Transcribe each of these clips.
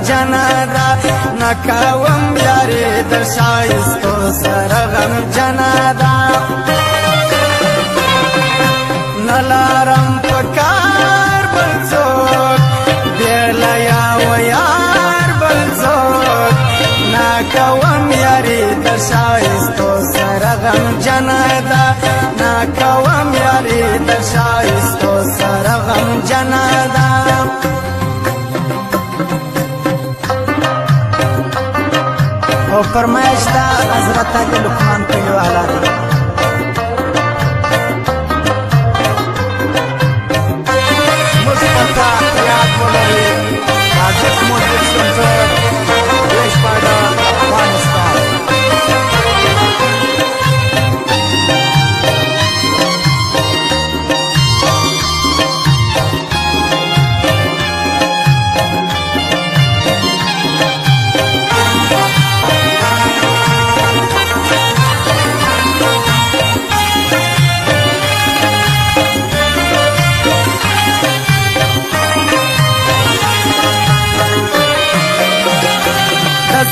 جنادا نکوم یاری در شایستو سر غم جنادا نلارم پکار بلزوک بیلیا و یار بلزوک نکوم یاری در شایستو سر غم جنادا نکوم یاری در شایستو سر غم جنادا او فرمایش دا حضرت علی لقمان کلی والا دی مصطفی یاد ولري حاجت موجود سنتر دیش پایدا افغانستان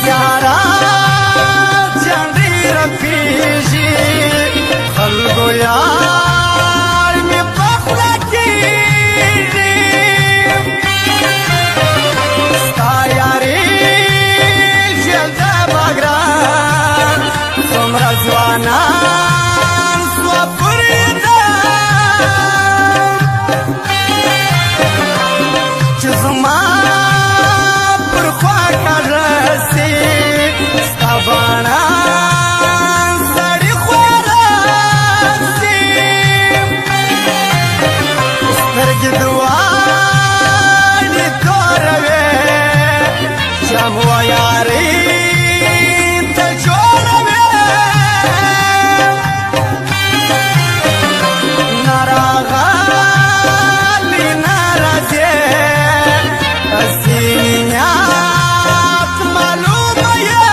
زیارات جنډې رپېږي خلکو یار مې په خوله کېږي ستا یاري ژل د بګران څومره ځوانان سوه پرېږدم چې زما پر خوا کږه بانان سړی خوارسي سترګې دواړې توروې شم و یاري ته جوړوې نه راغلې نه راځې هسې نیت معلومه یې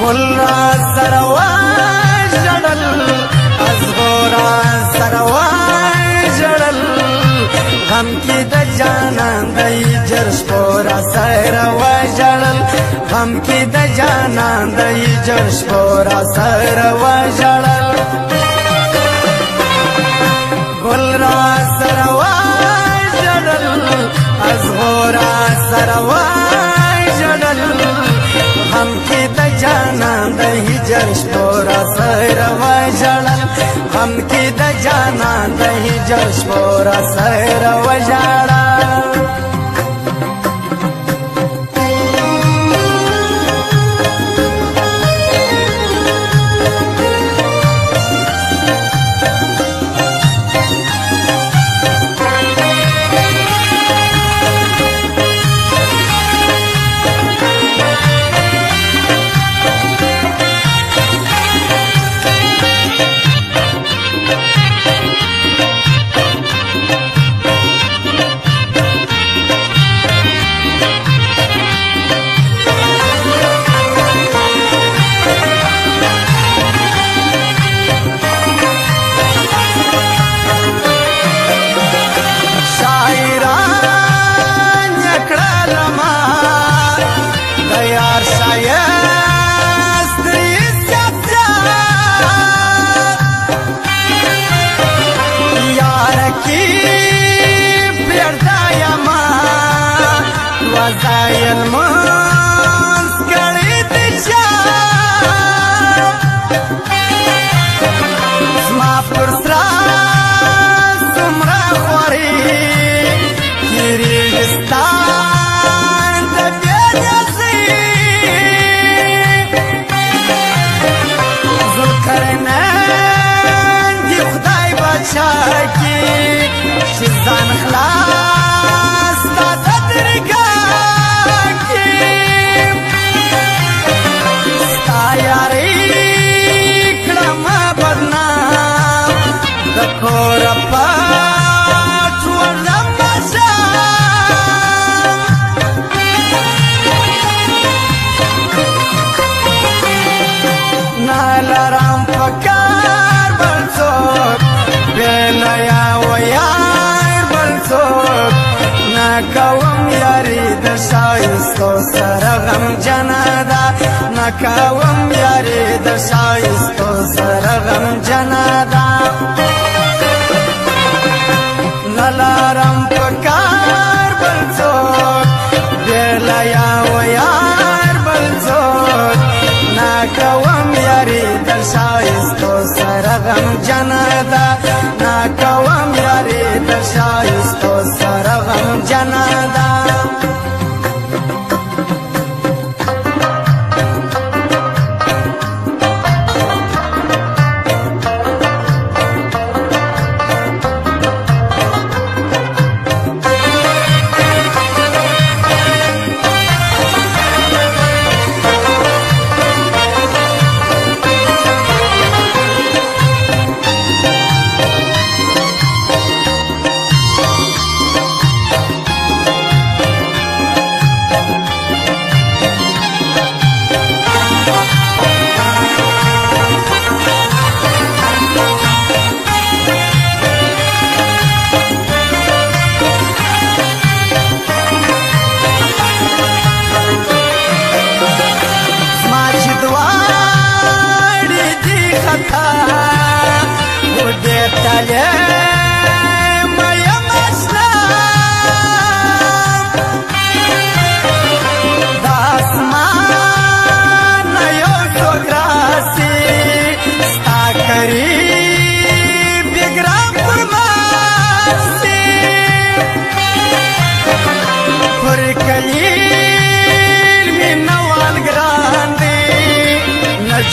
گل را سروای جڑل از غورا سروای جڑل غم کی د جانان دای جرش پورا سروای جڑل غم کی د جانان دای جرش پورا سروای جڑل گل را سروای جڑل از غورا سروای جڑل غم کی د جانان د هجر شپورا سر و جړل غم کی د جانان د هجر شپورا سر و جړل نکوم یاری د شایستو سره غم جنادا نکوم یاری د شایستو سره غم جنادا نلارم پکار بل څوک بیله یا و یار بل څوک نکوم یاری د شایستو سره غم جنادا نکوم یاری د شایستو سره غم جنادا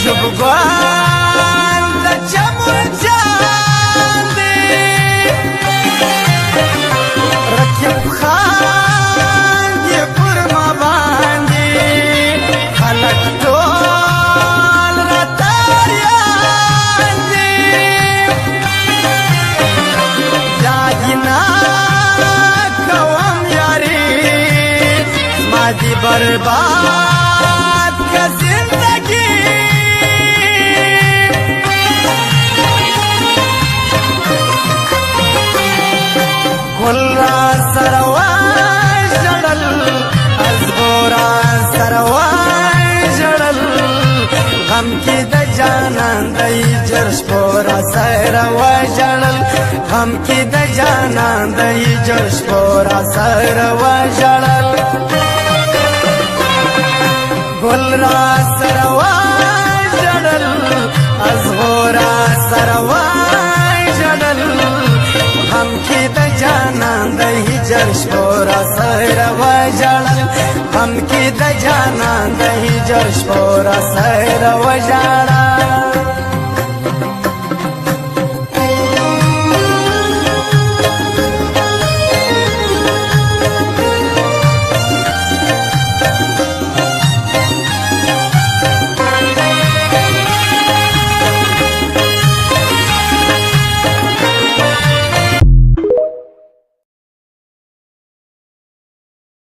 جبگان دا چمر جان دی رکب خان دی پر ما باندی خلق طول رتاریان دی جاگینا کوام یاری ما دی برباد کا زندگی گل را سروای جڑل ازغورا سروای جڑل غم کی د جانان دی جرش پورا سروای جڑل غم کی د جانان دی جرش پورا سروای جڑل گل را سروای جڑل ازغورا سروای جڑل غم کی د جانان د هجر شپورا سر و جړل غم کی د جانان د هجر شپورا سر و جړل